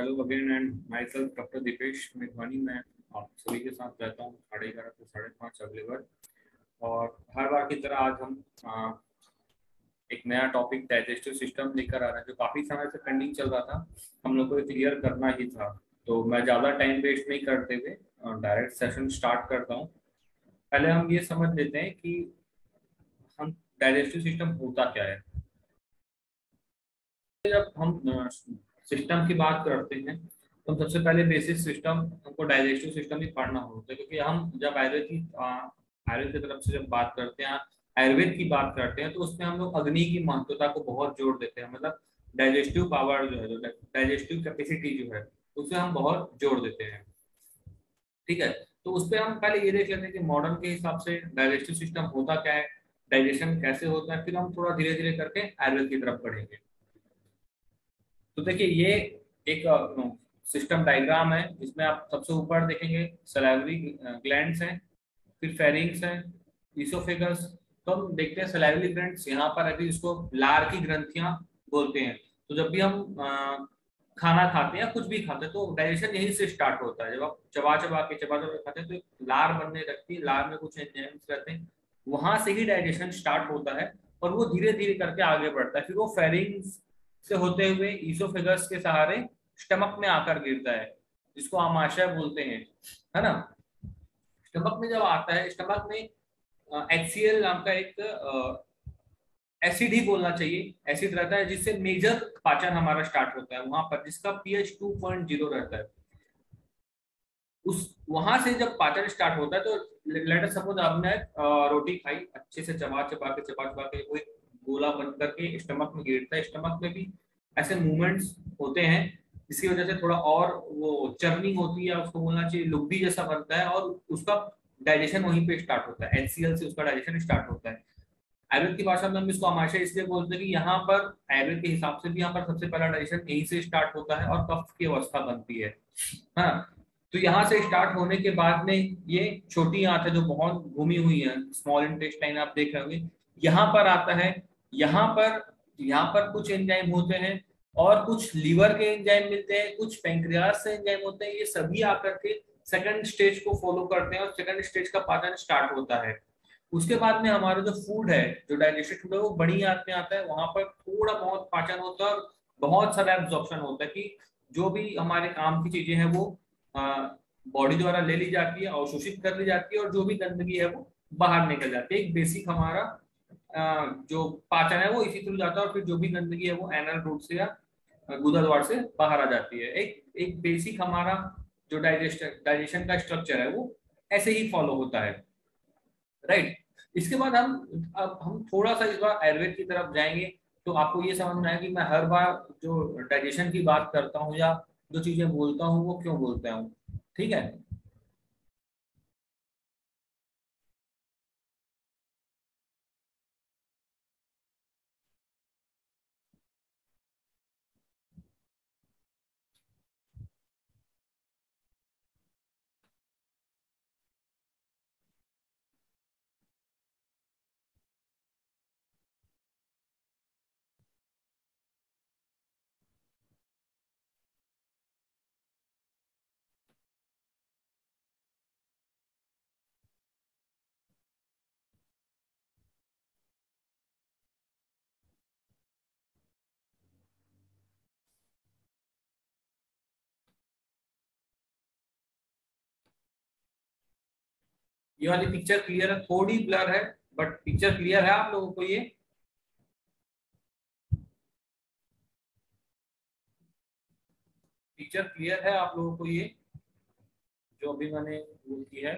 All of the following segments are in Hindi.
Hello again and myself doctor Dipesh मेघवानी। मैं आप सभी के साथ रहता हूँ 11:30 से 5:30 अवेलेबल। और हर बार की तरह आज हम एक नया टॉपिक डाइजेस्टिव सिस्टम लेकर आ रहे हैं जो काफ़ी समय से पेंडिंग चल रहा था। हम लोग को ये क्लियर करना ही था, तो मैं ज़्यादा टाइम वेस्ट नहीं करते हुए डायरेक्ट सेशन स्टार्ट करता हूँ। पहले हम ये समझ लेते हैं कि हम डाइजेस्टिव सिस्टम होता क्या है। जब हम सिस्टम की बात करते हैं तो सबसे पहले बेसिक सिस्टम हमको डाइजेस्टिव सिस्टम ही पढ़ना होता है, क्योंकि हम जब आयुर्वेद की तरफ से जब बात करते हैं, आयुर्वेद की बात करते हैं, तो उसमें हम लोग अग्नि की महत्वता को बहुत जोर देते हैं। मतलब डाइजेस्टिव पावर जो है, जो डाइजेस्टिव कैपेसिटी जो है, उसे हम बहुत जोर देते हैं। ठीक है, तो उस पर हम पहले ये देख लेते हैं कि मॉडर्न के हिसाब से डाइजेस्टिव सिस्टम होता क्या है, डाइजेशन कैसे होता है, फिर हम थोड़ा धीरे धीरे करके आयुर्वेद की तरफ बढ़ेंगे। तो देखिए, ये एक सिस्टम डायग्राम है, जिसमें आप सबसे ऊपर देखेंगे सलाइवरी ग्लैंड्स हैं, फिर फेरिंग्स हैं, इसोफेगस। तो हम देखते हैं सलाइवरी ग्लैंड्स यहाँ पर अभी इसको लार की ग्रंथियां बोलते हैं। तो जब भी हम खाना खाते हैं या कुछ भी खाते हैं, तो डाइजेशन यहीं से स्टार्ट होता है। जब आप चबा चबा के खाते हैं तो लार बनने लगती है, लार में कुछ एंजाइम्स रहते हैं, वहां से ही डाइजेशन स्टार्ट होता है और वो धीरे धीरे करके आगे बढ़ता है। फिर वो फेरिंग्स से होते हुए ईसोफेगस के सहारे स्टमक में आकर गिरता है, जिसको आमाशय बोलते हैं, है ना। स्टमक में जब आता है, स्टमक में HCl नाम का एक एसिड ही बोलना चाहिए, एसिड रहता है, जिससे मेजर पाचन हमारा स्टार्ट होता है वहां पर, जिसका pH 2.0 रहता है। उस वहां से जब पाचन स्टार्ट होता है, तो लेट अस सपोज आपने रोटी खाई, अच्छे से चबा चबा के वो एक गोला बन करके स्टमक में गिरता है। स्टमक में भी ऐसे मूवमेंट्स होते हैं जिसकी वजह से थोड़ा और वो चर्निंग होती है, उसको बोलना चाहिए लुब्बी जैसा बनता है, और उसका डाइजेशन वहीं पे स्टार्ट होता है। HCl से उसका डाइजेशन स्टार्ट होता है। आयुर्वेद की भाषा में हम इसको आमाशय इसलिए बोलते हैं कि यहाँ पर आयुर्वेद के हिसाब से भी यहाँ पर सबसे पहला डाइजेशन यहीं से स्टार्ट होता है और कफ की अवस्था बनती है। हाँ, तो यहाँ से स्टार्ट होने के बाद में ये छोटी आंत है जो बहुत घूमी हुई है, स्मॉल इंटेस्टाइन आप देख रहे होंगे, यहाँ पर आता है। यहाँ पर कुछ एंजाइम होते हैं और कुछ लीवर के एंजाइम मिलते हैं, कुछ पैंक्रियास से एंजाइम होते हैं। ये सभी आकर के सेकंड स्टेज को फॉलो करते हैं और सेकंड स्टेज का पाचन स्टार्ट होता है। उसके बाद में हमारा जो फूड है, जो डाइजेस्टेड फूड है, वो बड़ी आंत में आता है। वहां पर थोड़ा बहुत पाचन होता है और बहुत सारा एब्जॉर्प्शन होता है, कि जो भी हमारे काम की चीजें हैं वो बॉडी द्वारा ले ली जाती है, अवशोषित कर ली जाती है, और जो भी गंदगी है वो बाहर निकल जाती है। एक बेसिक हमारा जो पाचन है वो इसी थ्रू जाता है, और फिर जो भी गंदगी है वो एनल रूट से या गुदा द्वार से बाहर आ जाती है। एक एक बेसिक हमारा जो डाइजेशन का स्ट्रक्चर है वो ऐसे ही फॉलो होता है, राइट। इसके बाद अब हम थोड़ा सा इस बार आयुर्वेद की तरफ जाएंगे, तो आपको ये समझ में आएगा कि मैं हर बार जो डाइजेशन की बात करता हूँ या जो चीजें बोलता हूँ वो क्यों बोलता हूँ। ठीक है, ये वाली पिक्चर क्लियर है, थोड़ी ब्लर है बट पिक्चर क्लियर है आप लोगों को। ये पिक्चर क्लियर है आप लोगों को, ये जो अभी मैंने वो की है।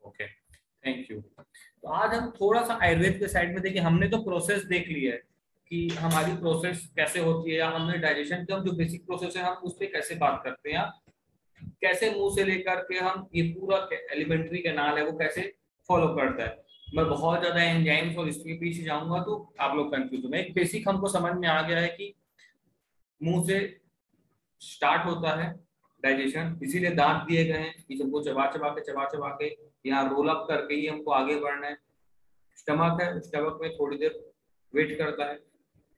Okay, thank you. तो आज हम थोड़ा सा आयुर्वेद के साइड में देखिए, हमने तो प्रोसेस देख ली है कि हमारी प्रोसेस कैसे होती है, या हमने डाइजेशन के हम जो बेसिक प्रोसेस है हम उस पर कैसे बात करते हैं, कैसे मुंह से लेकर के हम ये पूरा एलिमेंट्री कैनाल है वो कैसे फॉलो करता है। मैं बहुत ज्यादा एंजाइम्स और इसके पीछे जाऊंगा तो आप लोग कंफ्यूज होंगे। एक बेसिक हमको समझ में आ गया है कि मुंह से स्टार्ट होता है डाइजेशन, इसीलिए दांत दिए गए हैं कि सबको चबा चबा के यहाँ रोल अप करके ही हमको आगे बढ़ना है। स्टमक है, स्टमक में थोड़ी देर वेट करता है,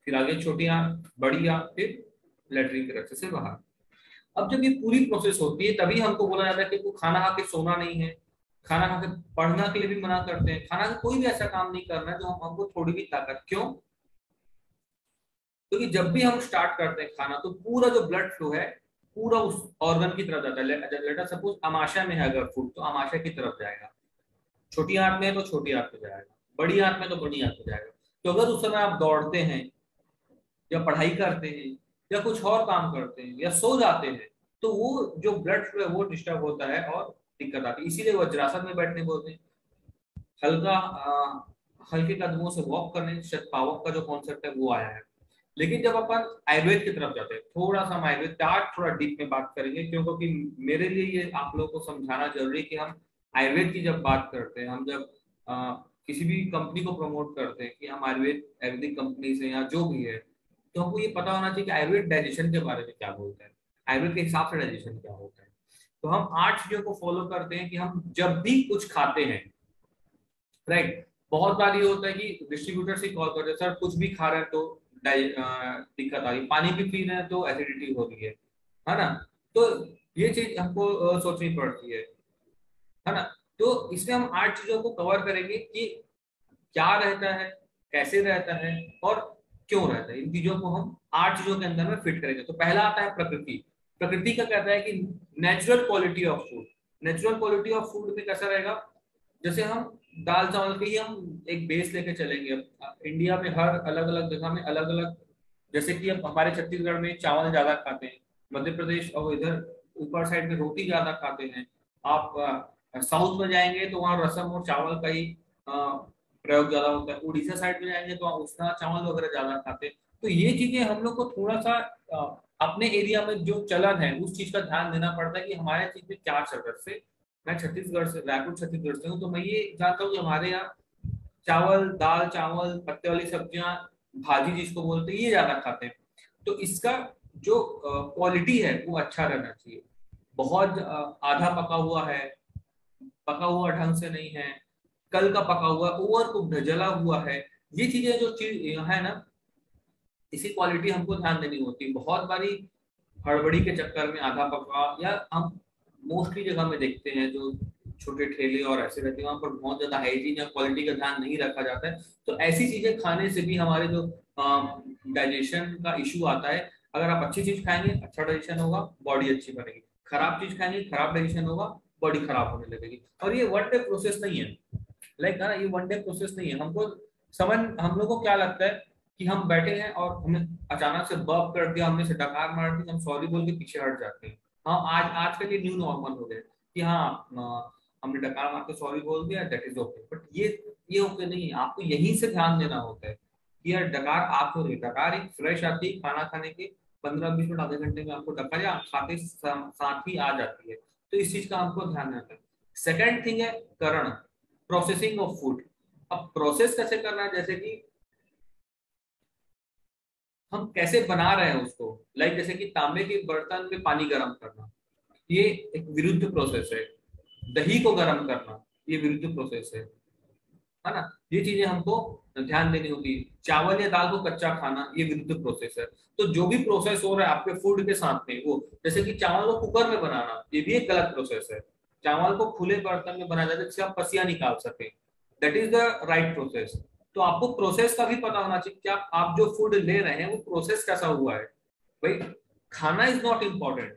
फिर आगे छोटी आंत, बड़ी आंत, फिर लेटरिन के रस्ते से बाहर। अब जब ये पूरी प्रोसेस होती है तभी हमको बोला जाता है कि वो खाना खा के सोना नहीं है, खाना खा के पढ़ना के लिए भी मना करते हैं, खाना का कोई भी ऐसा काम नहीं करना है जो हमको थोड़ी भी ताकत। क्यों? क्योंकि जब भी हम स्टार्ट करते हैं खाना तो पूरा जो ब्लड फ्लो है पूरा उस ऑर्गन की तरफ जाता है। लेट अस सपोज अमाशय में है अगर फूड तो अमाशय की तरफ जाएगा, छोटी आंत में है तो छोटी आंत में जाएगा, बड़ी आंत में तो बड़ी आंत में जाएगा। तो अगर उस समय आप दौड़ते हैं या पढ़ाई करते हैं या कुछ और काम करते हैं या सो जाते हैं तो वो जो ब्लड फ्लो है वो डिस्टर्ब होता है और दिक्कत आती है। इसीलिए वज्रासन में बैठने बोलते हैं, हल्का हल्के कदमों से वॉक करने से पावक का जो कॉन्सेप्ट है वो आया है। लेकिन जब अपन आयुर्वेद की तरफ जाते हैं, थोड़ा सा हम आयुर्वेद का आज थोड़ा डीप में बात करेंगे क्योंकि मेरे लिए ये आप लोगों को समझाना जरूरी है कि हम आयुर्वेद की जब बात करते हैं, हम जब किसी भी कंपनी को प्रमोट करते हैं कि हम आयुर्वेदिक कंपनी से या जो भी है, तो हमको ये पता होना चाहिए कि आयुर्वेद डाइजेशन के बारे में क्या बोलता है, आयुर्वेद के हिसाब से डाइजेशन क्या होता है। तो हम 8 चीजों को फॉलो करते हैं कि हम जब भी कुछ खाते हैं, राइट। बहुत बार ये होता है कि डिस्ट्रीब्यूटर से कॉल करते हैं, सर कुछ भी खा रहे हैं तो दिक्कत आ रही है, पानी भी पी रहे हैं तो एसिडिटी हो रही है ना। तो ये चीज हमको सोचनी पड़ती है ना। तो इसमें हम 8 चीजों को कवर करेंगे कि क्या रहता है, कैसे रहता है और क्यों रहता है। इन चीजों को हम 8 चीजों के अंदर में फिट करेंगे। तो पहला आता है प्रकृति। प्रकृति का कहता है कि natural quality of food. Natural quality of food में कैसा रहेगा, जैसे हम दाल चावल के ही हम एक बेस लेके चलेंगे। इंडिया में हर अलग अलग जगह में अलग अलग, जैसे कि अब हमारे छत्तीसगढ़ में चावल ज्यादा खाते हैं, मध्य प्रदेश और इधर ऊपर साइड में रोटी ज्यादा खाते हैं। आप साउथ में जाएंगे तो वहाँ रसम और चावल का ही प्रयोग ज्यादा होता है। उड़ीसा साइड में जाएंगे तो वहाँ उसका चावल वगैरह ज्यादा खाते हैं। तो ये चीजें हम लोग को थोड़ा सा अपने एरिया में जो चलन है उस चीज का ध्यान देना पड़ता है कि हमारे चीज में क्या चल रहा है। जैसे मैं छत्तीसगढ़ से, रायपुर छत्तीसगढ़ से हूँ, तो मैं ये जानता हूँ कि हमारे यहाँ चावल, दाल चावल, पत्ते वाली सब्जियां, भाजी जिसको बोलते हैं, ये ज्यादा खाते हैं। तो इसका जो क्वालिटी है वो अच्छा रहना चाहिए। बहुत आधा पका हुआ है, पका हुआ ढंग से नहीं है, कल का पका हुआ, ओवर कुक्ड जला हुआ है, ये चीजें जो चीज है ना, इसी क्वालिटी हमको ध्यान देनी होती है। बहुत बारी हड़बड़ी के चक्कर में आधा पका, या हम मोस्टली जगह में देखते हैं जो छोटे ठेले और ऐसे रहते हैं वहां पर बहुत ज्यादा हाइजीन या क्वालिटी का ध्यान नहीं रखा जाता है। तो ऐसी चीजें खाने से भी हमारे जो डाइजेशन का इशू आता है। अगर आप अच्छी चीज खाएंगे अच्छा डाइजेशन होगा, बॉडी अच्छी बनेगी। खराब चीज खाएंगे खराब डाइजेशन होगा, बॉडी खराब होने लगेगी। और ये वन डे प्रोसेस नहीं है, लाइक ना, ये वन डे प्रोसेस नहीं है। हमको समझ, हम लोग को क्या लगता है कि हम बैठे हैं और हमने अचानक से बर्प कर दिया, हमने से डकार मार दी, हम सॉरी बोल के पीछे हट जाते हैं। हाँ, आज का ये न्यू नॉर्मल हो गया कि हाँ हमने डकार मार के सॉरी बोल दिया, दैट इज ओके। बट ये ओके नहीं है। आपको यहीं से ध्यान देना होता है कि यार डकार आप हो रही, डकार एक फ्रेश आती है खाना खाने के 15-20 मिनट आधे घंटे में आपको डकार या खाते साथ ही आ जाती है। तो इस चीज का हमको ध्यान रखना है। सेकेंड थिंग है करण, प्रोसेसिंग ऑफ फूड। अब प्रोसेस कैसे करना है, जैसे कि हम कैसे बना रहे हैं उसको, लाइक जैसे कि तांबे के बर्तन में पानी गर्म करना, ये एक विरुद्ध प्रोसेस है। दही को गर्म करना, ये विरुद्ध प्रोसेस है ना। ये चीजें हमको ध्यान देनी होती है। चावल या दाल को कच्चा खाना, ये विरुद्ध प्रोसेस है। तो जो भी प्रोसेस हो रहा है आपके फूड के साथ में, वो जैसे कि चावल को कुकर में बनाना, ये भी एक गलत प्रोसेस है। चावल को खुले बर्तन में बनाया जाता है जिससे आप पसिया निकाल सके, that is the right process. तो आपको प्रोसेस का भी पता होना चाहिए कि आप जो फूड ले रहे हैं वो प्रोसेस कैसा हुआ है। भाई खाना इज नॉट इम्पोर्टेंट,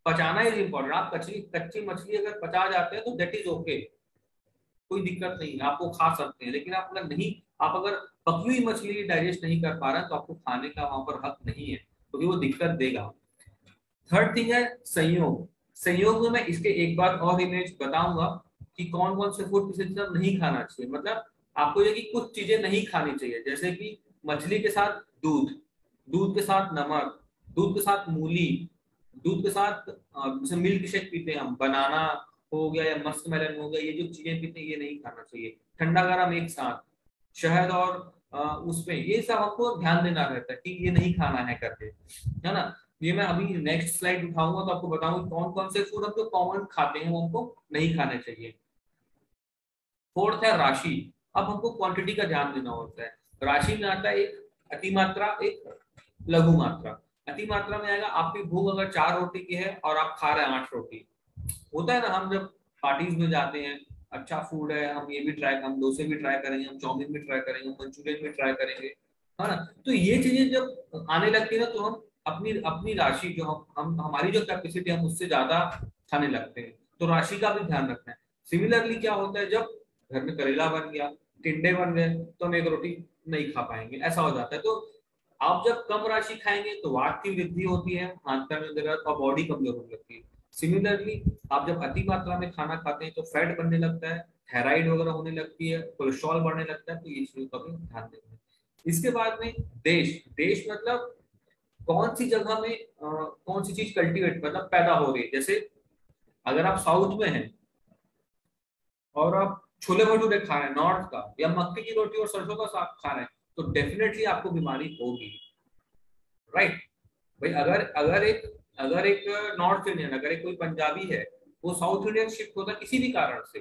पचाना इज इम्पोर्टेंट। आप कच्ची मछली अगर पचा जाते हैं तो दैट इज ओके, कोई दिक्कत नहीं है, आपको खा सकते हैं। लेकिन आप अगर पकी हुई मछली डाइजेस्ट नहीं कर पा रहे हैं तो आपको खाने का वहां पर हक नहीं है, क्योंकि वो दिक्कत देगा। थर्ड थिंग है संयोग। संयोग में मैं इसके एक बात और इमेज बताऊंगा कि कौन कौन से फूड किसी के साथ नहीं खाना चाहिए। मतलब आपको ये कि कुछ चीजें नहीं खानी चाहिए, जैसे कि मछली के साथ दूध, दूध के साथ नमक, दूध के साथ मूली, दूध के साथ जैसे मिल्क शेक पीते हैं हम, बनाना हो गया या मस्क मेलन हो गया, ये जो चीजें पीते हैं ये नहीं खाना चाहिए। ठंडा गर्म एक साथ, शहद और उसमें, ये सब हमको ध्यान देना रहता है कि ये नहीं खाना है करके, है ना। ये मैं अभी नेक्स्ट स्लाइड उठाऊंगा तो आपको बताऊंगा कौन कौन से फूड हम जो कॉमन खाते हैं वो हमको नहीं खाने चाहिए। फोर्थ है राशि। अब हमको क्वांटिटी का ध्यान देना होता है। राशि में आता है एक अति मात्रा, एक लघु मात्रा। अति मात्रा में आएगा, आपकी भूख अगर 4 रोटी की है और आप खा रहे हैं 8 रोटी, होता है ना, हम जब पार्टीज में जाते हैं, अच्छा फूड है, हम ये भी ट्राई, हम डोसे भी ट्राई करेंगे, हम चाउमीन भी ट्राई करेंगे, हम मंचूरियन भी ट्राई करेंगे, है ना। तो ये चीजें जब आने लगती है ना, तो हम अपनी अपनी राशि जो हम हमारी जो कैपेसिटी हम उससे ज्यादा खाने लगते हैं, तो राशि का भी ध्यान रखना है। सिमिलरली क्या होता है, जब घर में करेला बन गया, टिंडे बन गए, तो हम एक रोटी नहीं खा पाएंगे, ऐसा हो जाता है। तो आप जब कम राशि खाएंगे तो वात की वृद्धि होती है, हाथ पैर में दर्द और बॉडी कमजोर होने लगती है। सिमिलरली आप जब अति मात्रा में खाना खाते हैं तो फैट बनने लगता है, थायराइड वगैरह होने लगती है, कोलेस्ट्रॉल बढ़ने लगता है, तो ये चीजों का भी ध्यान देना है। इसके बाद में देश, देश मतलब कौन सी जगह में कौन सी चीज कल्टीवेट मतलब पैदा हो रही है। जैसे अगर आप साउथ में हैं और आप छोले भटूरे खा रहे हैं नॉर्थ का, या मक्के की रोटी और सरसों का साग खा रहे हैं, तो डेफिनेटली आपको बीमारी होगी, राइट। भाई अगर एक नॉर्थ इंडियन, अगर एक कोई पंजाबी है, वो साउथ इंडियन शिफ्ट होता है किसी भी कारण से,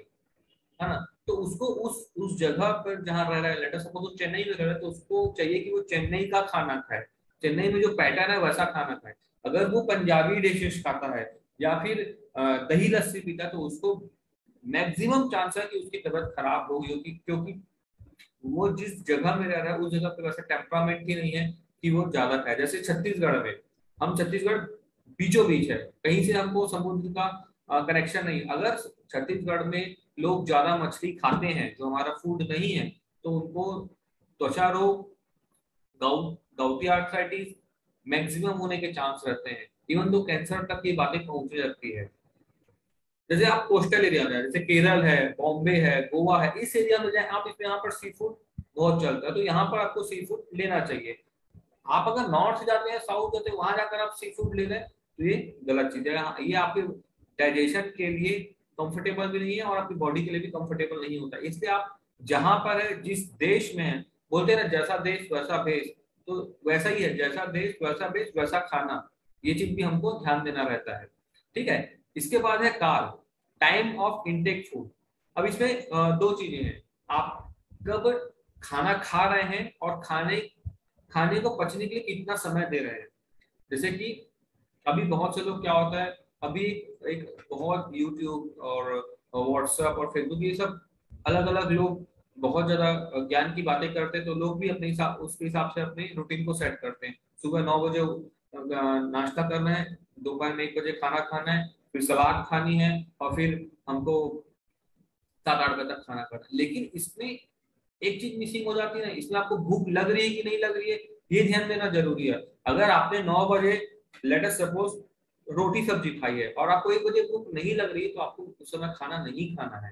है ना, तो उसको उस जगह पर जहां रह रहा है, लेटर सपोज वो चेन्नई में रह रहा है, तो उसको चाहिए कि वो चेन्नई का खाना खाए, चेन्नई में जो पैटर्न है वैसा खाना खाए। अगर वो पंजाबी डिशेस खाता है या फिर दही लस्सी पीता है, तो उसको मैक्सिमम चांस है कि उसकी तबीयत खराब होगी, क्योंकि वो जिस जगह में रह रहा है उस जगह पे वैसा टेम्परामेंट ही नहीं है कि वो ज्यादा खाए। जैसे छत्तीसगढ़ में, हम छत्तीसगढ़ बीचों बीच है, कहीं से हमको समुद्र का कनेक्शन नहीं, अगर छत्तीसगढ़ में लोग ज्यादा मछली खाते हैं जो हमारा फूड नहीं है, तो उनको त्वचा रोग, गाउटी आर्थराइटिस मैक्सिमम होने के चांस रहते हैं, इवन तो कैंसर तक ये बातें पहुंचने लगती है। जैसे आप कोस्टल एरिया में, जैसे केरल है, बॉम्बे है, गोवा है, इस एरिया में जाए आप, इसमें यहाँ पर सी फूड बहुत चलता है, तो यहाँ पर आपको सी फूड लेना चाहिए। आप अगर नॉर्थ जाते हैं, साउथ जाते हैं, वहां जाकर आप सी फूड ले लें, तो ये गलत चीज है। ये आपके डाइजेशन के लिए कंफर्टेबल भी नहीं है और आपकी बॉडी के लिए भी कंफर्टेबल नहीं होता। इसलिए आप जहां पर है, जिस देश में है, बोलते हैं ना जैसा देश वैसा भेष, तो वैसा ही है, जैसा देश वैसा भेष वैसा खाना, ये चीज भी हमको ध्यान देना रहता है, ठीक है। इसके बाद है काल, टाइम ऑफ इनटेक फूड। अब इसमें दो चीजें हैं, आप कब खाना खा रहे हैं और खाने खाने को पचने के लिए कितना समय दे रहे हैं। जैसे कि अभी बहुत से लोग क्या होता है, अभी एक बहुत यूट्यूब और व्हाट्सएप और फेसबुक, ये सब अलग अलग लोग बहुत ज्यादा ज्ञान की बातें करते हैं, तो लोग भी अपने हिसाब, उसके हिसाब से अपने रूटीन को सेट करते हैं। सुबह 9 बजे नाश्ता करना है, दोपहर में 1 बजे खाना खाना है, फिर सलाद खानी है, और फिर हमको 7-8 बजे तक खाना खाना है। लेकिन इसमें एक चीज मिसिंग हो जाती है ना, इसमें आपको भूख लग रही है कि नहीं लग रही है, ये ध्यान देना जरूरी है। अगर आपने 9 बजे लेट अस सपोज रोटी सब्जी खाई है और आपको 1 बजे भूख नहीं लग रही है, तो आपको उस समय खाना नहीं खाना है।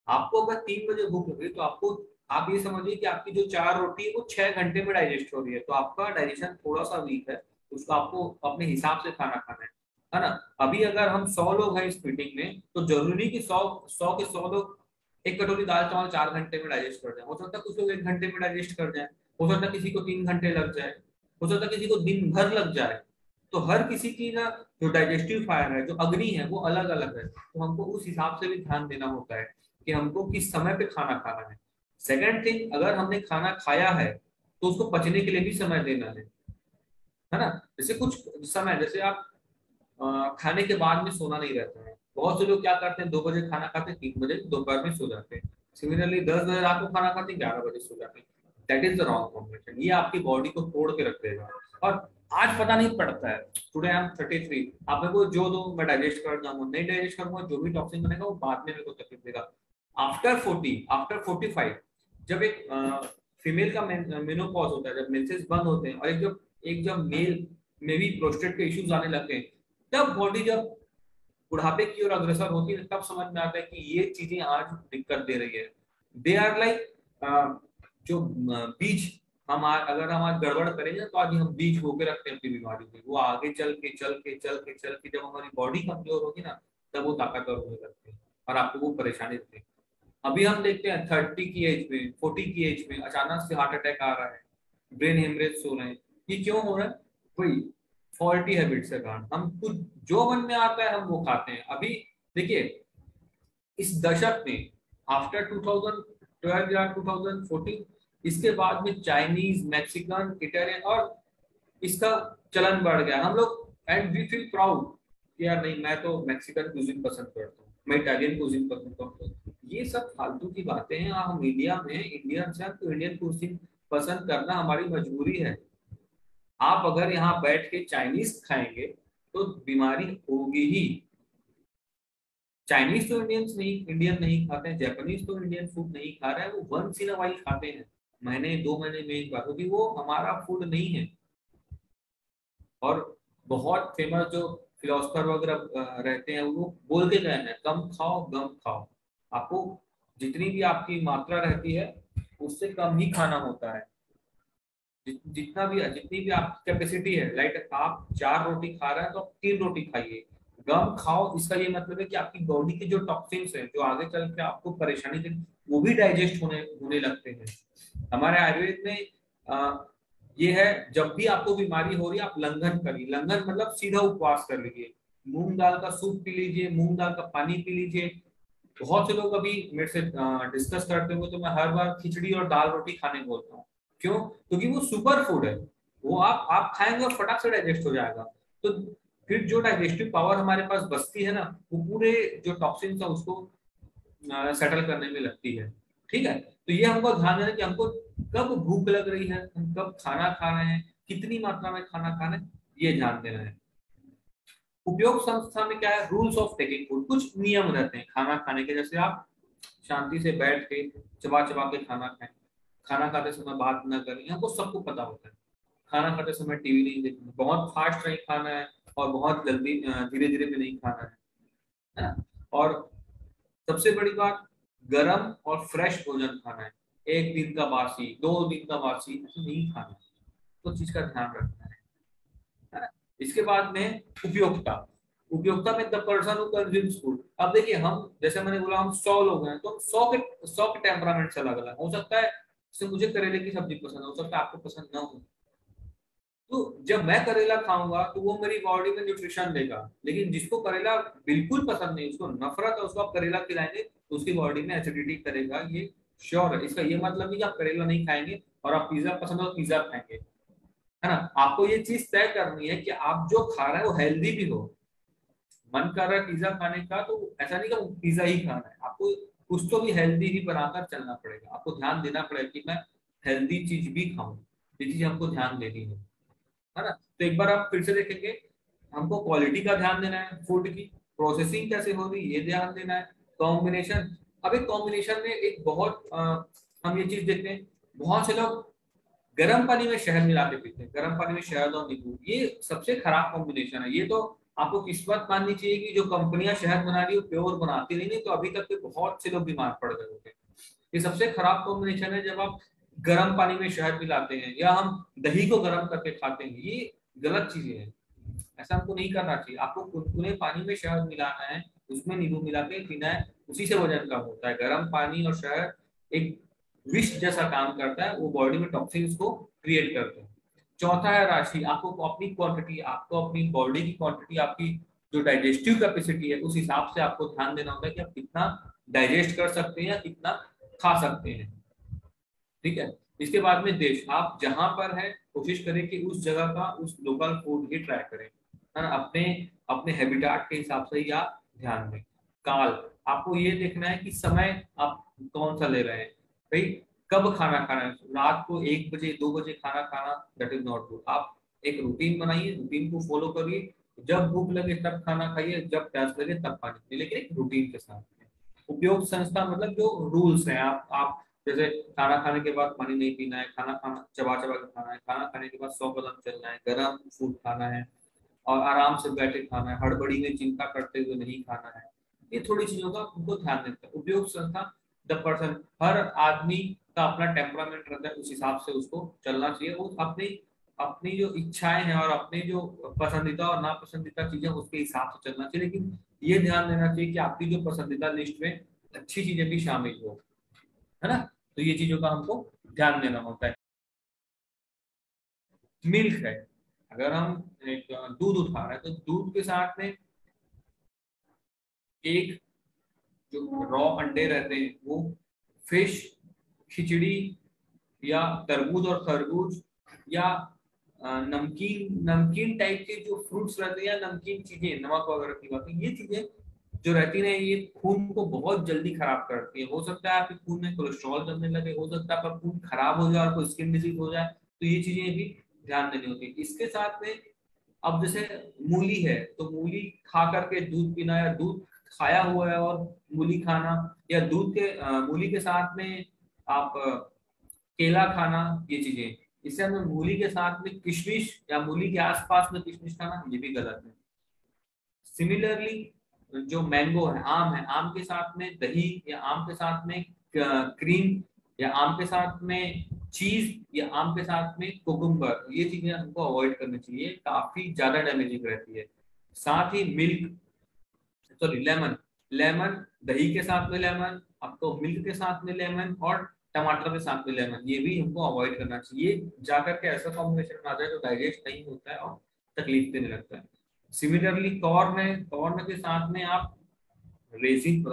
आपको अगर 3 बजे भूख लग रही है, तो आपको, आप ये समझिए कि आपकी जो 4 रोटी है वो 6 घंटे में डाइजेस्ट हो रही है, तो आपका डाइजेशन थोड़ा सा वीक है, उसको आपको अपने हिसाब से खाना खाना है ना। अभी अगर हम 100 लोग हैं इस मीटिंग में, तो जरूरी कि 100 के 100 लोग एक कटोरी दाल चावल 4 घंटे में डाइजेस्ट कर जाए। हो सकता है कुछ लोग 1 घंटे में डाइजेस्ट कर जाए, हो सकता है किसी को 3 घंटे लग जाए, हो सकता है किसी को दिन भर लग जाए। तो हर किसी की ना जो डाइजेस्टिव फायर है, जो अग्नि है, वो अलग अलग है, तो हमको उस हिसाब से भी ध्यान देना होता है कि हमको किस समय पे खाना खाना है। सेकंड थिंग, अगर हमने खाना खाया है तो उसको पचने के लिए भी समय देना है ना। जैसे कुछ समय, जैसे आप खाने के बाद में सोना नहीं रहता है, बहुत से लोग क्या करते हैं, 2 बजे खाना खाते हैं, 3 बजे दोपहर में सो जाते हैं। सिमिलरली 10 बजे रात को खाना खाते हैं, 11 बजे सो जाते हैं। That is the wrong combination, ये आपकी बॉडी को तोड़ के रख देगा। और आज पता नहीं पड़ता है, टुडे आई एम 33, आप मेरे को जो दो मैं डाइजेस्ट कर जाऊंगा, नहीं डाइजेस्ट करूंगा, जो भी टॉक्सिन बनेगा वो बाद में मेरे को तकलीफ देगा। आफ्टर 40, आफ्टर 45, जब एक फीमेल का मेनोपॉज होता है, जब मेंसेस बंद होते हैं, और एक जब मेल में भी प्रोस्टेट के इश्यूज आने लगते हैं, तब बॉडी जब बुढ़ापे की ओर अग्रसर होती है, तब समझ में आता है कि ये चीजें आज दिक्कत दे रही है। दे आर लाइक जो बीज, अगर हम आज गड़बड़ करेंगे तो आज हम बीज होके रखते हैं अपनी बीमारी में, वो आगे चल के चल के चल के चल के जब हमारी बॉडी कमजोर होगी ना, तब वो ताकतवर होने लगती है और आपको वो परेशानी देती है। अभी हम देखते हैं 30 की एज में, 40 की एज में अचानक से हार्ट अटैक आ रहा है, ब्रेन हेमरेज हो रहे हैं। ये क्यों हो रहा है? वही फॉल्टी हैबिट्स के कारण, हम कुछ जो मन में आता है हम वो खाते हैं। अभी देखिए इस दशक में, आफ्टर 2012 या 2014, इसके बाद में चाइनीज, मैक्सिकन, इटालियन और इसका चलन बढ़ गया हम लोग, एंड वी फील प्राउड कि यार नहीं, मैं तो मैक्सिकन कुजिन पसंद करता हूँ, मैं इटालियन कुजिन पसंद करता हूँ। ये सब फालतू की बातें हैं। हम इंडिया में इंडियन हैं तो इंडियन कुजिन पसंद करना हमारी मजबूरी है। आप अगर यहाँ बैठ के चाइनीज खाएंगे तो बीमारी होगी ही। चाइनीज तो इंडियन नहीं खाते हैं, जापानीज तो इंडियन फूड नहीं खा रहे हैं, वो वंस इन अ वाइल खाते हैं, महीने 2 महीने में एक बार, क्योंकि वो हमारा फूड नहीं है। और बहुत फेमस जो फिलोसफर वगैरह रहते हैं वो बोल के गए हैं, कम खाओ गम खाओ। आपको जितनी भी आपकी मात्रा रहती है उससे कम ही खाना होता है। जितनी भी आपकी कैपेसिटी है, लाइक आप 4 रोटी खा रहे हैं तो आप 3 रोटी खाइए। गम खाओ, इसका ये मतलब है कि आपकी बॉडी के जो टॉक्सिन्स हैं जो आगे चल के आपको परेशानी दे, वो भी डाइजेस्ट होने होने लगते हैं। हमारे आयुर्वेद में ये है, जब भी आपको बीमारी हो रही है आप लंघन करिए। लंघन मतलब सीधा उपवास कर लीजिए, मूंग दाल का सूप पी लीजिए, मूंग दाल का पानी पी लीजिए। बहुत से लोग अभी मेरे से डिस्कस करते हुए तो मैं हर बार खिचड़ी और दाल रोटी खाने बोलता हूँ। क्यों? क्योंकि वो सुपर फूड है, वो आप खाएंगे और फटाक से डाइजेस्ट हो जाएगा। तो फिर जो डाइजेस्टिव पावर हमारे पास बचती है ना, वो पूरे जो टॉक्सिन्स है उसको सेटल करने में लगती है। ठीक है, तो ये हमको ध्यान देना कि हमको कब भूख लग रही है, हम कब खाना खा रहे हैं, कितनी मात्रा में खाना खा रहे हैं, ये ध्यान देना है। उपयोग संस्था में क्या है, रूल्स ऑफ टेकिंग फूड, कुछ नियम रहते हैं खाना खाने के। जैसे आप शांति से बैठ के चबा चबा के खाना खाएं, खाना खाते समय बात ना करें, हमको सबको पता होता है। खाना खाते समय टीवी नहीं देखना, बहुत फास्ट नहीं खाना है और बहुत जल्दी धीरे धीरे भी नहीं खाना है ना। और सबसे बड़ी बात, गरम और फ्रेश भोजन खाना है। एक दिन का बासी, 2 दिन का बासी ऐसे नहीं खाना है, तो चीज का ध्यान रखना है ना। इसके बाद में उपयोगिता। उपयोगिता में the person who consumes food. अब देखिए, हम जैसे मैंने बोला हम 100 लोग हैं, तो 100 के टेम्परामेंट अलग अलग हो सकता है। जैसे मुझे करेले की सब्जी पसंद हो सकता है, आपको पसंद ना हो। तो जब मैं करेला खाऊंगा तो वो मेरी बॉडी में न्यूट्रिशन देगा, लेकिन जिसको करेला बिल्कुल पसंद नहीं, उसको नफरत है, उसको आप करेला खिलाएंगे तो उसकी बॉडी में एसिडिटी करेगा, ये श्योर है। इसका ये मतलब नहीं कि आप करेला नहीं खाएंगे और आप पिज्जा पसंद हो तो पिज्जा खाएंगे, है ना। आपको ये चीज तय करनी है कि आप जो खा रहे हैं वो हेल्दी भी हो। मन कर रहा है पिज्जा खाने का, तो ऐसा नहीं कि पिज्जा ही खाना है, आपको कुछ तो भी हेल्दी ही बनाकर चलना पड़ेगा। आपको ध्यान देना पड़ेगा कि मैं हेल्दी चीज भी खाऊं, ये चीज हमको ध्यान देनी है ना। तो एक बार आप फिर से देखेंगे, हमको क्वालिटी का ध्यान देना है, फूड की प्रोसेसिंग कैसे हो रही है ये ध्यान देना है। कॉम्बिनेशन, अब एक कॉम्बिनेशन में एक बहुत हम ये चीज देखते हैं, बहुत से लोग गर्म पानी में शहद मिला के पीते हैं, गर्म पानी में शहद और नींबू, ये सबसे खराब कॉम्बिनेशन है। ये तो आपको किस्मत माननी चाहिए कि जो कंपनियां शहद बना रही है प्योर बनाती नहीं तो अभी तक के बहुत से लोग बीमार पड़ गए होते। ये सबसे खराब कॉम्बिनेशन है, जब आप गर्म पानी में शहद मिलाते हैं या हम दही को गर्म करके खाते हैं, ये गलत चीजें हैं। ऐसा हमको नहीं करना चाहिए। आपको कुनकुने पानी में शहद मिलाना है, उसमें नींबू मिला के पीना है, उसी से वजन कम होता है। गर्म पानी और शहद एक विष जैसा काम करता है, वो बॉडी में टॉक्सिन्स को क्रिएट करते हैं। चौथा है राशि। आपको अपनी क्वांटिटी, आपको अपनी बॉडी की क्वांटिटी, आपकी जो डाइजेस्टिव कैपेसिटी है उस हिसाब से आपको ध्यान देना होता है कि आप कितना डाइजेस्ट कर सकते हैं या कितना खा सकते हैं। ठीक है, इसके बाद में देश, आप जहां पर है कोशिश करें कि उस जगह का उस लोकल फूड ही ट्राई करें, है ना। अपने अपने हैबिटेट के हिसाब से ही आप ध्यान दें। काल, आपको ये देखना है कि समय आप कौन सा ले रहे हैं भाई। कब खाना खाना है, रात को 1 बजे 2 बजे खाना खाना, दैट इज नॉट गुड। आप एक रूटीन बनाइए, रूटीन को फॉलो करिए। जब भूख लगे तब खाना खाइए, जब प्यास लगे तब पानी पिए, लेकिन एक रूटीन के साथ। उपयोग संस्था मतलब जो रूल्स हैं, आप जैसे खाना खाने के बाद पानी नहीं पीना है, खाना खाना चबा चबा के खाना है, खाना खाने के बाद 100 कदम चलना है, गर्म फूड खाना है और आराम से बैठे खाना है, हड़बड़ी में चिंता करते हुए नहीं खाना है। ये थोड़ी चीजों का उनको ध्यान देता है। उपयोग संस्था, द पर्सन, हर आदमी का अपना टेम्परामेंट रहता है, उस हिसाब से उसको चलना चाहिए। वो अपनी अपनी जो इच्छाएं हैं और अपनी जो पसंदीदा और नापसंदीदा चीजें उसके हिसाब से चलना चाहिए, लेकिन ये ध्यान देना चाहिए कि आपकी जो पसंदीदा लिस्ट में अच्छी चीजें भी शामिल हो, है ना। तो ये चीजों का हमको ध्यान देना होता है। मिल्क है, अगर हम एक दूध उठा रहे हैं तो दूध के साथ में एक जो रॉ अंडे रहते हैं वो, फिश, खिचड़ी या तरबूज और खरबूज या नमकीन नमकीन टाइप के जो फ्रूट्स रहते हैं या नमकीन चीजें, नमक वगैरह की बात, ये चीजें जो रहती है ये खून को बहुत जल्दी खराब करती है। हो सकता है आपके खून में कोलेस्ट्रॉल जमने लगे, हो सकता है आपका खून खराब हो जाए और कोई स्किन डिजीज हो जाए, तो ये चीजें भी ध्यान देनी होती है। इसके साथ में अब जैसे मूली है, तो मूली खा करके दूध पीना या दूध खाया हुआ है और मूली खाना, या दूध के मूली के साथ में आप केला खाना, ये चीजें, इससे हमें मूली के साथ में किशमिश या मूली के आसपास में किशमिश खाना ये भी गलत है। सिमिलरली जो मैंगो है, आम के साथ में दही या आम के साथ में क्रीम या आम के साथ में चीज या आम के साथ में कोकुम्बर, ये चीजें हमको अवॉइड करनी चाहिए, काफी ज्यादा डैमेजिंग रहती है। साथ ही मिल्क, सॉरी लेमन, लेमन दही के साथ में लेमन, आपको मिल्क के साथ में लेमन और टमाटर के साथ में लेमन, ये भी हमको अवॉइड करना चाहिए। जाकर के ऐसा कॉम्बिनेशन में आ जाए जो डाइजेस्ट नहीं होता है और तकलीफ देने लगता है। सिमिलरली कॉर्न है, कॉर्न के साथ में आप रेजिन,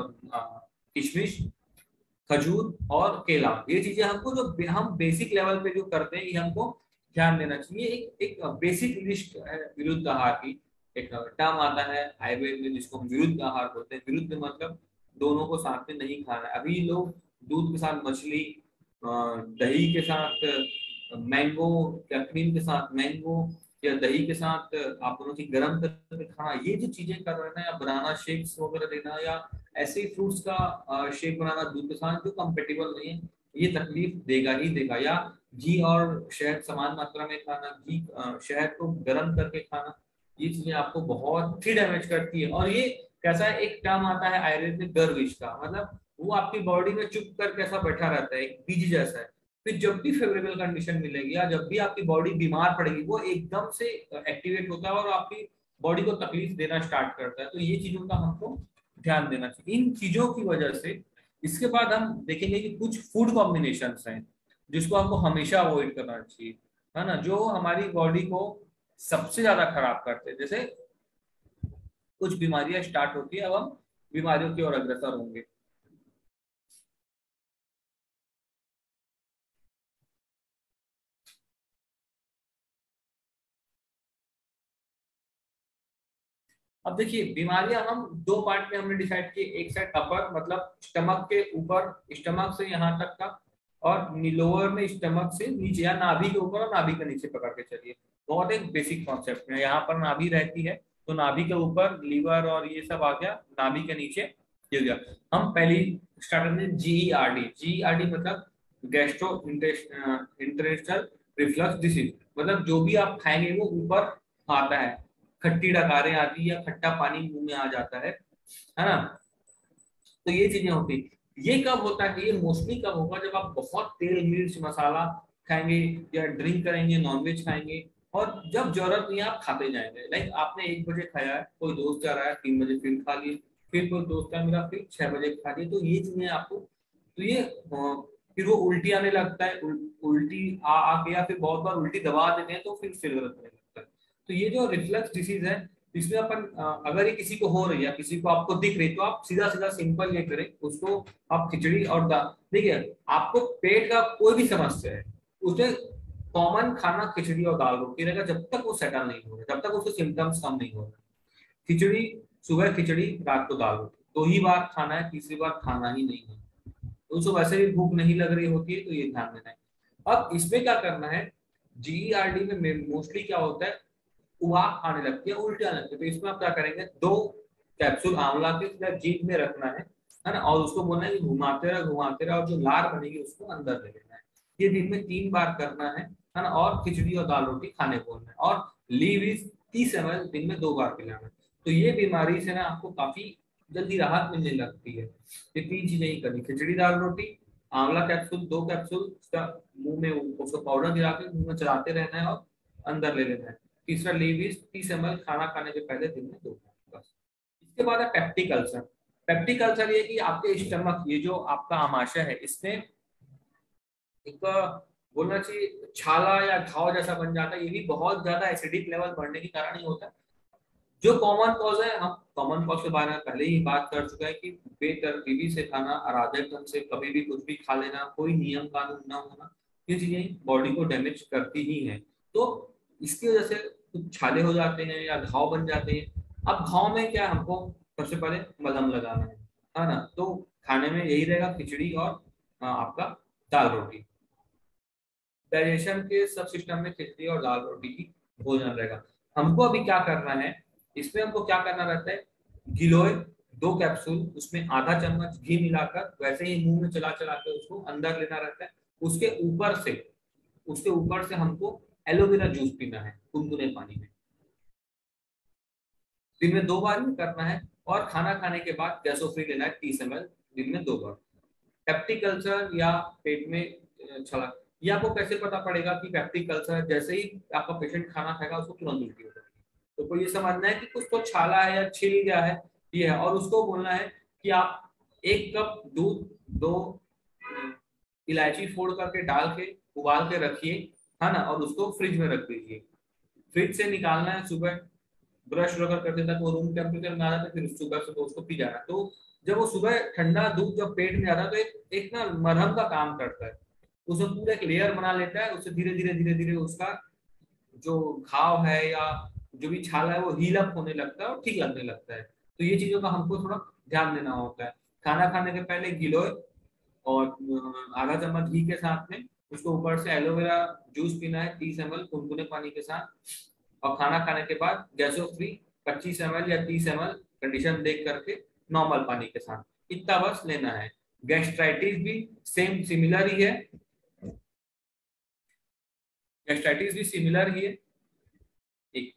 किशमिश, खजूर और केला, ये चीजें हमको जो हम बेसिक लेवल पे जो करते हैं ये हमको ध्यान देना चाहिए। एक बेसिक लिस्ट है विरुद्ध आहार की, एक टर्म आता है आयुर्वेद में जिसको हम विरुद्ध आहार बोलते हैं। विरुद्ध मतलब दोनों को साथ में नहीं खाना है। अभी लोग दूध के साथ मछली, दही के साथ मैंगो या क्रीम के साथ मैंगो या दही के साथ आप दोनों चीज गर्म करके खाना, ये जो चीजें कर रहे हैं, या बनाना शेक्स वगैरह देना या ऐसे ही फ्रूट्स का शेक बनाना दूध के साथ, जो कंपेटेबल नहीं है, ये तकलीफ देगा ही देगा। या घी और शहद समान मात्रा में खाना, घी शहद को गर्म करके खाना, ये चीजें आपको बहुत ही डैमेज करती है। और ये कैसा है, एक टर्म आता है आयुर्वेद में गर्विश का, मतलब वो आपकी बॉडी में चुप कर कैसा बैठा रहता है, एक बीज जैसा है। फिर जब भी फेवरेबल कंडीशन मिलेगी या जब भी आपकी बॉडी बीमार पड़ेगी, वो एकदम से एक्टिवेट होता है और आपकी बॉडी को तकलीफ देना स्टार्ट करता है। तो ये चीजों का हमको ध्यान देना चाहिए। इन चीजों की वजह से इसके बाद हम देखेंगे कि कुछ फूड कॉम्बिनेशन हैं जिसको हमको हमेशा अवॉइड करना चाहिए, है ना, जो हमारी बॉडी को सबसे ज्यादा खराब करते हैं। जैसे कुछ बीमारियां स्टार्ट होती है, अब हम बीमारियों की ओर अग्रसर होंगे। अब देखिए बीमारियां हम दो पार्ट में हमने डिसाइड की, एक साइड अपर मतलब स्टमक के ऊपर, स्टमक से यहाँ तक का, और लोअर में स्टमक से नीचे या नाभि के ऊपर और नाभि के नीचे पकड़ के चलिए। बहुत एक बेसिक कॉन्सेप्ट है। यहाँ पर नाभि रहती है, तो नाभि के ऊपर लीवर और ये सब आ गया, नाभि के नीचे ये हो गया। हम पहली स्टार्ट करते हैं GERD। GERD मतलब गैस्ट्रो इंटेस्टाइनल रिफ्लक्स डिसीज, मतलब जो भी आप खाएंगे वो ऊपर आता है, खट्टी डकारें आती है या खट्टा पानी मुंह में आ जाता है ना। तो ये चीजें होती, ये कब होता है, ये मोस्टली कब होगा, जब आप बहुत तेल मिर्च मसाला खाएंगे या ड्रिंक करेंगे, नॉनवेज खाएंगे, और जब जरूरत नहीं है आप खाते जाएंगे। लाइक आपने 1 बजे खाया है, कोई दोस्त जा रहा है 3 बजे फिर खा लिए, फिर कोई दोस्त है मेरा फिर 6 बजे खा लिए, तो ये चीजें आपको, तो ये फिर वो उल्टी आने लगता है, उल्टी आ आके या फिर बहुत बार उल्टी दबा देते हैं तो फिर सिर दर्द करने लगता है। तो ये जो रिफ्लक्स डिसीज है, इसमें अपन अगर ये किसी को हो रही है, किसी को आपको दिख रही, तो आप सीधा सीधा सिंपल ये करें, उसको आप खिचड़ी और दाल, देखिए आपको पेट का कोई भी समस्या है, उसे कॉमन खाना खिचड़ी और दाल रोटी रहेगा, जब तक वो सेटल नहीं हो रहा, जब तक उसके सिम्टम्स कम नहीं हो रहे। खिचड़ी, सुबह खिचड़ी, रात को दाल रोटी, 2 ही बार खाना है, तीसरी बार खाना ही नहीं है। तो उसको वैसे भी भूख नहीं लग रही होती है, तो ये ध्यान देना है। अब इसमें क्या करना है, GERD में मोस्टली क्या होता है, उबाक आने लगती है, उल्टी आने लगती है। तो इसमें आप क्या करेंगे, 2 कैप्सूल आंवला के सीधा जीभ में रखना है ना, और उसको बोलना है कि घुमाते रहा, और जो लार बनेगी उसको अंदर ले लेना है। ये दिन में 3 बार करना है ना, और खिचड़ी और दाल रोटी खाने बोलना है, और लीव इज 30 ml दिन में 2 बार पिलाना है। तो ये बीमारी से ना आपको काफी जल्दी राहत मिलने लगती है। ये 3 चीजें ही करनी, खिचड़ी दाल रोटी, आंवला कैप्सूल 2 कैप्सूल, उसका मुंह में उसको पाउडर गिरा के मुंह में चलाते रहना है और अंदर ले लेना है। तीसरा लीविस 30 ml खाना खाने के पहले दिन में 2 बार बस। इसके बाद है पेप्टिक अल्सर। पेप्टिक अल्सर ये कि आपके स्टमक, ये जो आपका आमाशय है, इसमें एक बोलना चाहिए छाला या घाव जैसा बन जाता है। ये भी बहुत ज्यादा एसिडिक लेवल बढ़ने के कारण ही होता है। जो कॉमन कॉज है, हम कॉमन कॉज के बारे में पहले ही बात कर चुका है कि बेतरतीबी से खाना, अराजक ढंग से कभी भी कुछ भी खा लेना, कोई नियम कानून ना होना, ये चीजें बॉडी को डैमेज करती ही हैं। तो इसकी वजह से कुछ छाले हो जाते हैं या घाव बन जाते हैं। अब घाव में क्या, हमको सबसे पहले मलहम लगाना है ना। तो खाने में यही रहेगा, खिचड़ी और आपका दाल रोटी। डाइजेशन के सब सिस्टम में खिचड़ी और दाल रोटी की भोजन रहेगा। हमको अभी क्या करना है, इसमें हमको क्या करना रहता है, गिलोय 2 कैप्सूल, उसमें आधा चम्मच घी मिलाकर वैसे ही मुंह में चला चला के उसको अंदर लेना रहता है। उसके ऊपर से हमको एलोवेरा जूस पीना है गुनगुने पानी में। दिन में 2 बार ही करना है। और खाना खाने के बाद गैसोफ्री लेना है 30 ml दिन में 2 बार। पेप्टिक अल्सर या पेट में छला, ये आपको कैसे पता पड़ेगा कि पेप्टिक अल्सर, जैसे ही आपका पेशेंट खाना खाएगा उसको तुरंत उल्टी हो जाएगी। तो कोई ये समझना है कि कुछ तो छाला है या छिल गया है, ये है। और उसको बोलना है कि आप 1 कप दूध 2 इलायची फोड़ करके डाल के उबाल के रखिए, है ना, और उसको फ्रिज में रख दीजिए। फ्रिज से निकालना है सुबह, ब्रश वगैरह कर देता है तो वो रूम टेम्परेचर में आ जाता है, फिर सुबह सुबह उसको पी जाना। तो जब वो सुबह ठंडा दूध जब पेट में आता है तो एक ना मरहम का काम करता है, उसमें पूरा एक लेयर बना लेता है, उससे धीरे धीरे उसका जो घाव है या जो भी छाला है वो हील अप होने लगता है और ठीक लगने लगता है। तो ये चीजों का हमको थोड़ा ध्यान देना होता है। खाना खाने के पहले गिलोय और आधा चम्मच घी के साथ में उसको ऊपर से एलोवेरा जूस पीना है 30 ml गुनगुने पानी के साथ। और खाना खाने के बाद गैसो फ्री 25 ml या 30 ml कंडीशन देख करके नॉर्मल पानी के साथ, इतना बस लेना है। गैस्ट्राइटिस भी सेम सिमिलर ही है, गैस्ट्राइटिस भी सिमिलर ही है। एक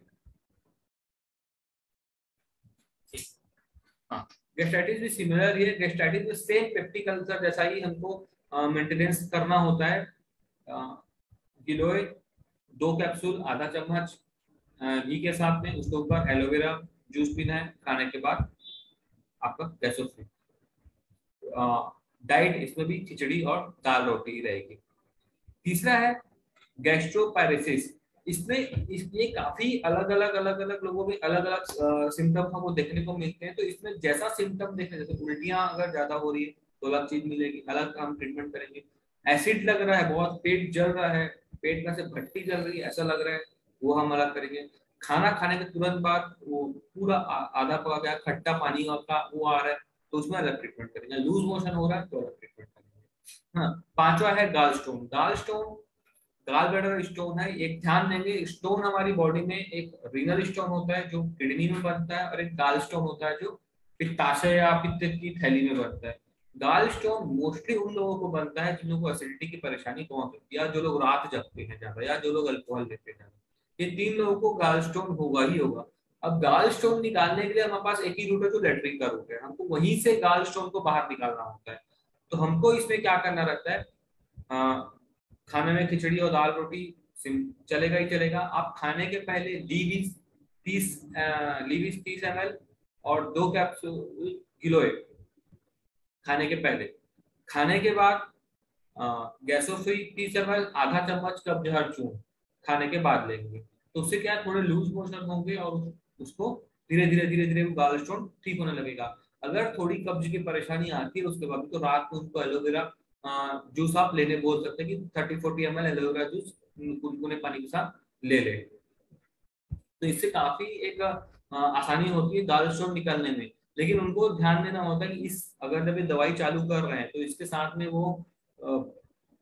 हाँ, गैस्ट्राइटिस भी सिमिलर ही है। गैस्ट्राइटिस में सेम पेप्टिक अल्सर जैसा ही हमको मेंटेनेंस करना होता है। गिलोय 2 कैप्सूल आधा चम्मच घी के साथ में, उसके ऊपर एलोवेरा जूस पीना है खाने के बाद, आपका गैसो फ्री। डाइट इसमें भी खिचड़ी और दाल रोटी रहेगी। तीसरा है गैस्ट्रोपैरेसिस। इसमें ये काफी अलग अलग लोगों में अलग अलग सिम्टम हमको देखने को मिलते हैं। तो इसमें जैसा सिम्टम देखने, जैसे उल्टियां अगर ज्यादा हो रही है तो अलग चीज मिलेगी, अलग हम ट्रीटमेंट करेंगे। एसिड लग रहा है बहुत, पेट जल रहा है, पेट में से भट्टी जल रही है ऐसा लग रहा है, वो हम अलग करेंगे। खाना खाने के तुरंत बाद वो पूरा आधा पका गया खट्टा पानी का वो आ रहा है, तो उसमें अलग ट्रीटमेंट करेंगे। लूज मोशन हो रहा है तो अलग ट्रीटमेंट करेंगे। हाँ, पांचवा है गाल स्टोन। गाल स्टोन गाल ब्लैडर स्टोन है। एक ध्यान देंगे, स्टोन हमारी बॉडी में एक रीनल स्टोन होता है जो किडनी में बनता है, और एक गाल स्टोन होता है जो पित्ताशय या पित्त की थैली में बनता है। गाल स्टोन मोस्टली उन लोगों को बनता है जिन लोगों को एसिडिटी की परेशानी बहुत होती है, या जो लोग रात जगते हैं ज्यादा, या जो लोग अल्कोहल लेते हैं ज्यादा, ये 3 लोगों को गाल स्टोन होगा ही होगा। अब गाल स्टोन निकालने के लिए हमारे पास एक ही रूट है जो लेटरिन का रूट है, हमको वहीं से गाल स्टोन को बाहर निकालना होता है। तो हमको इसमें क्या करना रहता है, खाने में खिचड़ी और दाल रोटी चलेगा ही चलेगा। आप खाने के पहले लीविस 30 ml और 2 कैप्सूल गिलोय खाने के पहले। खाने के बाद गैसोफ्री 30 ml आधा चम्मच कब्जहर चूर्ण खाने के बाद लेंगे। तो उससे क्या थोड़े लूज मोशन होंगे और उसको धीरे धीरे वो गाल स्टोन ठीक होने लगेगा। अगर थोड़ी कब्ज की परेशानी आती है उसके बाद तो रात में उसको एलोवेरा जूस आप लेने बोल सकते हैं कि 30-40 ml एलोवेरा जूस गुनगुने पानी के साथ ले ले। तो इससे काफी एक आसानी होती है गाल स्टोन निकलने में। लेकिन उनको ध्यान देना होता है कि इस अगर जब ये दवाई चालू कर रहे हैं तो इसके साथ में वो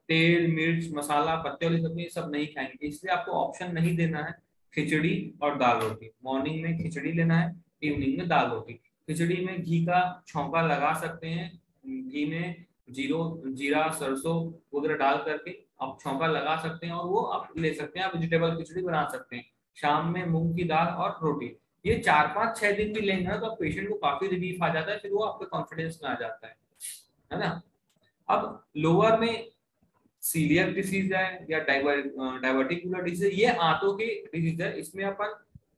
तेल मिर्च मसाला पत्ते वाली सब्जी सब नहीं खाएंगे, इसलिए आपको ऑप्शन नहीं देना है खिचड़ी और दाल रोटी। मॉर्निंग में खिचड़ी लेना है, इवनिंग में दाल रोटी। खिचड़ी में घी का छौंका लगा सकते हैं, घी में जीरा सरसों वगैरह डाल करके आप छौंका लगा सकते हैं, और वो आप ले सकते हैं। आप वेजिटेबल खिचड़ी बना सकते हैं। शाम में मूंग की दाल और रोटी। ये 4-5-6 दिन भी लेंगे ना तो पेशेंट को काफी रिलीफ आ जाता है, फिर वो आपके कॉन्फिडेंस में आ जाता है ना। अब लोअर में सीलियर डिसीज है या डाइवर्टिकुलर डिसीज, ये आंतों की डिसीज है। इसमें अपन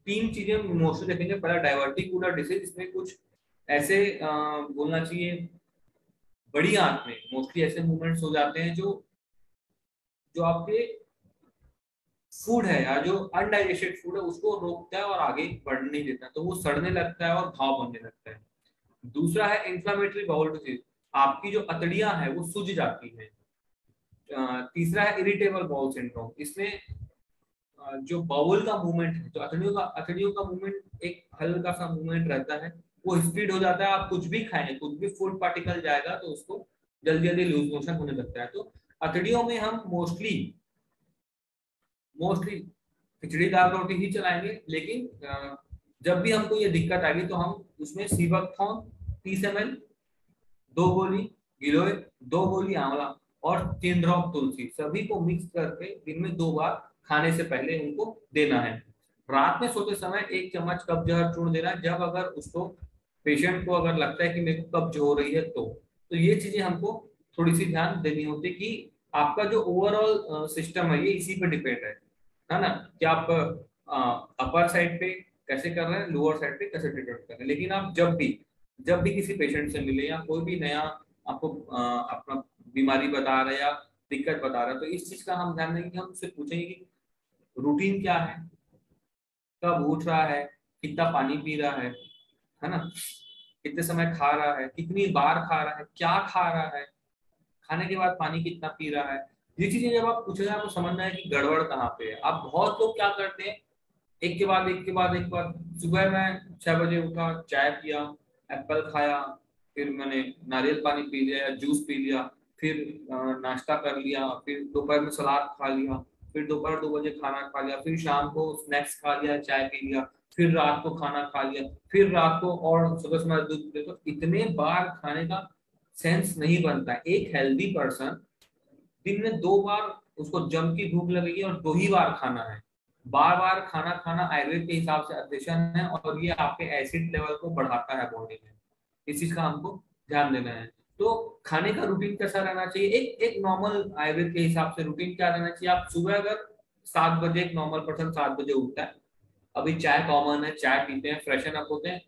3 चीजें मोस्टली देखेंगे। पहला डाइवर्टिकुलर डिसीज, इसमें कुछ ऐसे बोलना चाहिए, बड़ी आंत में मोस्टली ऐसे मूवमेंट्स हो जाते हैं जो जो आपके फूड है या जो अनडाइजेस्टेड फूड है उसको रोकता है और आगे बढ़ने नहीं देता, तो वो सड़ने लगता है और घाव बनने लगता है। दूसरा है इंफ्लामेटरी बाउल डिजीज, आपकी जो अतड़ियां हैं वो सूज जाती हैं। तीसरा है इरिटेबल बाउल सिंड्रोम, इसमें जो बाउल का मूवमेंट है, जो अथड़ियों का मूवमेंट एक हल्का सा मूवमेंट रहता है, वो स्पीड हो जाता है। आप कुछ भी खाएंगे, कुछ भी फूड पार्टिकल जाएगा तो उसको जल्दी जल्दी लूज मोशन होने लगता है। तो अथड़ियों में हम मोस्टली मोस्टली खिचड़ी दाल रोटी ही चलाएंगे, लेकिन जब भी हमको ये दिक्कत आएगी तो हम उसमें सीबकथॉर्न 30 ml, 2 गोली गिलोय, 2 गोली आंवला और 3 ड्रॉप तुलसी, सभी को मिक्स करके दिन में 2 बार खाने से पहले उनको देना है। रात में सोते समय 1 चम्मच कब्ज चूर्ण देना, जब अगर उसको पेशेंट को अगर लगता है कि मेरे को कब्ज हो रही है तो ये चीजें हमको थोड़ी सी ध्यान देनी होती है कि आपका जो ओवरऑल सिस्टम है ये इसी पे डिपेंड है ना, कि आप अपर साइड पे कैसे कर रहे हैं, लोअर साइड पे कैसे ट्रीटमेंट कर रहे हैं। लेकिन आप जब भी किसी पेशेंट से मिले या कोई भी नया आपको अपना बीमारी बता रहा है या दिक्कत बता रहा है, तो इस चीज का हम ध्यान देंगे कि हम उससे पूछेंगे कि रूटीन क्या है, कब उठ रहा है, कितना पानी पी रहा है ना, कितने समय खा रहा है, कितनी बार खा रहा है, क्या खा रहा है, खाने के बाद पानी कितना पी रहा है। ये चीजें जब आप पूछेंगे आपको समझना है कि गड़बड़ कहाँ पे है। आप बहुत लोग क्या करते हैं, एक के बाद एक के बाद एक बार, सुबह मैं 6 बजे उठा, चाय पिया, एप्पल खाया, फिर मैंने नारियल पानी पी लिया या जूस पी लिया, फिर नाश्ता कर लिया, फिर दोपहर में सलाद खा लिया, फिर दोपहर 2 बजे खाना खा लिया, फिर शाम को स्नैक्स खा लिया, चाय पी लिया, फिर रात को खाना खा लिया, फिर रात को और सुबह सुबह दूध पी। तो इतने बार खाने का सेंस नहीं बनता है। एक हेल्दी पर्सन दिन में 2 बार, उसको जम की भूख लगेगी और 2 ही बार खाना है। बार बार खाना खाना आयुर्वेद के हिसाब से अत्यशन है और ये आपके एसिड लेवल को बढ़ाता है बॉडी में। इस चीज का हमको ध्यान देना है। तो खाने का रूटीन कैसा रहना चाहिए, एक एक नॉर्मल आयुर्वेद के हिसाब से रूटीन क्या रहना चाहिए। आप सुबह अगर 7 बजे, एक नॉर्मल पर्सन 7 बजे उठता है, अभी चाय कॉमन है, चाय पीते हैं, फ्रेशन अप होते हैं,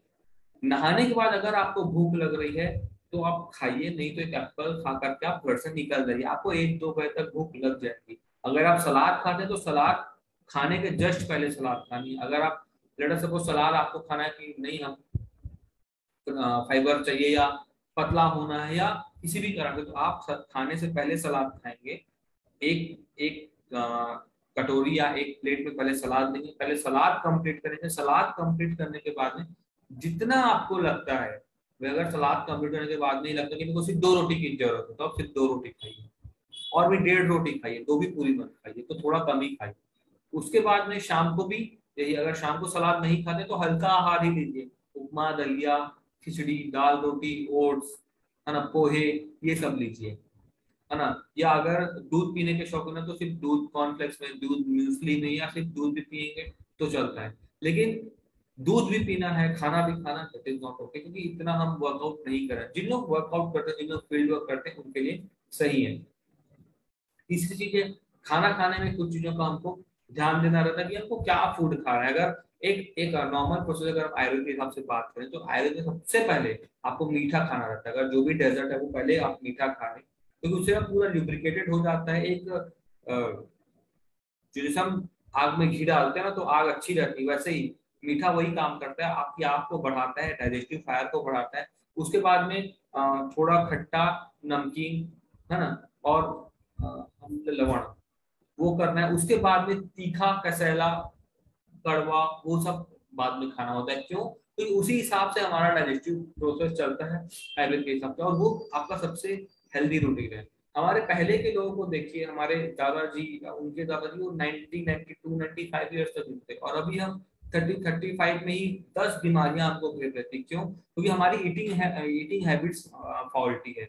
नहाने के बाद अगर आपको भूख लग रही है तो आप खाइए, नहीं तो एक एप्पल खा करके आप घर से निकल जाइए, आपको 1-2 बजे तक भूख लग जाएगी। अगर आप सलाद खाते हैं तो सलाद खाने के जस्ट पहले सलाद खानी। अगर आप लेट सपोज सलाद आपको खाना है कि नहीं, हम फाइबर चाहिए या पतला होना है या किसी भी कारण से, तो आप खाने से पहले सलाद खाएंगे। एक एक कटोरी या एक प्लेट में पहले सलाद लेंगे, पहले सलाद कंप्लीट करेंगे। सलाद कंप्लीट करने के बाद में जितना आपको लगता है, अगर सलाद कंप्लीट करने के बाद नहीं लगता कि मेरे को सिर्फ 2 रोटी की जरूरत है, तो आप सिर्फ 2 रोटी खाइए, और भी 1.5 रोटी खाइए, 2 भी पूरी मत खाइए, तो थोड़ा कम ही खाइए। उसके बाद में शाम को भी यही, अगर शाम को सलाद नहीं खाते तो हल्का आहार ही लीजिए, उपमा, दलिया, खिचड़ी, दाल रोटी, ओट्स, है ना, पोहे, ये सब लीजिए, है ना। या अगर दूध पीने के शौकीन है तो सिर्फ दूध कॉर्नफ्लेक्स में, दूध म्यूसली में, या सिर्फ दूध भी पियेंगे तो चलता है। लेकिन दूध भी पीना है, खाना भी खाना, दैट इज नॉट ओके, क्योंकि इतना हम वर्कआउट नहीं कर रहे। जिन लोग वर्कआउट करते हैं, जिन लोग फील्ड वर्क करते हैं, उनके लिए सही है। तीसरी चीज है, खाना खाने में कुछ चीजों का हमको ध्यान देना रहता है कि हमको क्या फूड खा रहा है। अगर एक एक नॉर्मल प्रोसेस अगर आप आयुर्वेद के हिसाब से बात करें तो आयुर्वेद में सबसे पहले आपको मीठा खाना रहता है। अगर जो भी डेजर्ट है वो पहले आप मीठा खा लें, क्योंकि उससे पूरा ल्यूब्रिकेटेड हो जाता है। एक जो जैसे हम आग में घी डालते हैं ना तो आग अच्छी रहती है, वैसे ही मीठा वही काम करता है, आपकी आग को बढ़ाता है, डाइजेस्टिव फायर को बढ़ाता है। उसके बाद में थोड़ा खट्टा, नमकीन, है ना, और लवण, वो करना है। उसके बाद में तीखा, कसैला, कड़वा, वो सब बाद में खाना होता है। क्यों? क्योंकि उसी हिसाब से हमारा डाइजेस्टिव प्रोसेस चलता है आयुर्वेद के हिसाब से, और वो आपका सबसे हेल्दी रूटीन है। हमारे पहले के लोगों को देखिए, हमारे दादाजी, उनके दादाजी, वो 90, 92, 95 ईयर्स तक जीते, और अभी हम 30, 35 में ही 10 बीमारियां आपको घेर लेती। क्यों? क्योंकि हमारी ईटिंग हैबिट्स फॉल्टी है।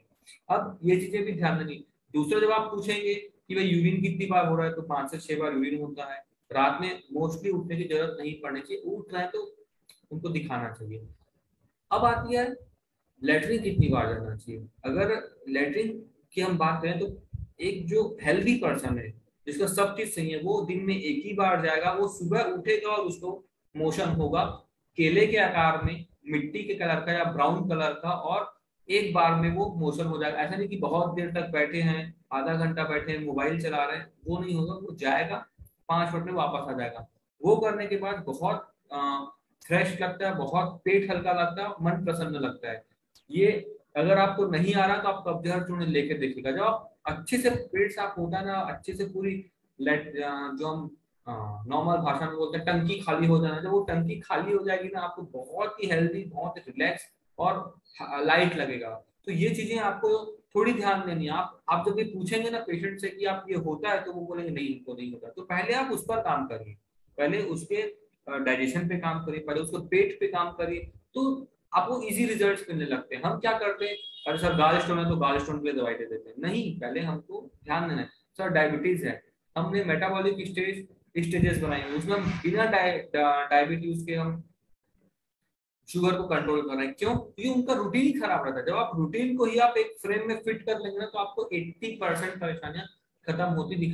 अब ये चीजें भी ध्यान देनी। दूसरा, जब आप पूछेंगे कि भाई यूरिन कितनी बार हो रहा है, तो 5 से 6 बार यूरिन होता है। रात में मोस्टली उठने की जरूरत नहीं पड़नी चाहिए, उठ रहे हैं तो उनको दिखाना चाहिए। अब आती है लेटरिन कितनी बार जाना चाहिए। अगर लेटरिन की हम बात करें तो एक जो हेल्दी पर्सन है, जिसका सब चीज सही है, वो दिन में एक ही बार जाएगा। वो सुबह उठेगा और उसको मोशन होगा केले के आकार में, मिट्टी के कलर का या ब्राउन कलर का, और एक बार में वो मोशन हो जाएगा। ऐसा नहीं कि बहुत देर तक बैठे हैं, आधा घंटा बैठे हैं, मोबाइल चला रहे हैं, वो नहीं होगा। वो जाएगा, 5 मिनट में वापस आ जाएगा। वो करने के बाद बहुत फ्रेश लगता है, बहुत पेट हल्का लगता है, मन प्रसन्न लगता है। ये अगर आपको नहीं आ रहा तो आप कब्ज चूर्ण लेके देखिएगा। जब आप अच्छे से पेट साफ होता है ना, अच्छे से पूरी जो हम नॉर्मल भाषा में बोलते हैं टंकी खाली हो जाना। जब वो टंकी खाली हो जाएगी ना, आपको बहुत ही हेल्दी, बहुत ही रिलैक्स और लाइट लगेगा। तो ये चीजें आपको थोड़ी ध्यान देनी है। आप जब ये पूछेंगे ना पेशेंट से कि आप ये होता है, तो वो बोलेंगे नहीं, इनको नहीं होता। तो पहले आप उस पर काम करिए, पहले उसके डाइजेशन पे काम करिए, पहले उसको पेट पे काम करिए, तो आपको इजी रिजल्ट्स मिलने लगते हैं। हम क्या करते हैं, अरे सर गाल स्टोन है तो गाल स्टोन के लिए दवाई दे देते हैं। नहीं, पहले हमको ध्यान देना है। सर डायबिटीज है, हमने मेटाबॉलिक स्टेजेस बनाए हैं, उसमें हम बिना डायबिटीज के हम शुगर को कंट्रोल कर रहे हैं। क्यों? क्योंकि उनका रूटीन ही खराब रहता है। जब आप रूटीन को ही आप एक फ्रेम में फिट कर लेंगे ना, तो आपको 80% परेशानियां खत्म होती दिखाई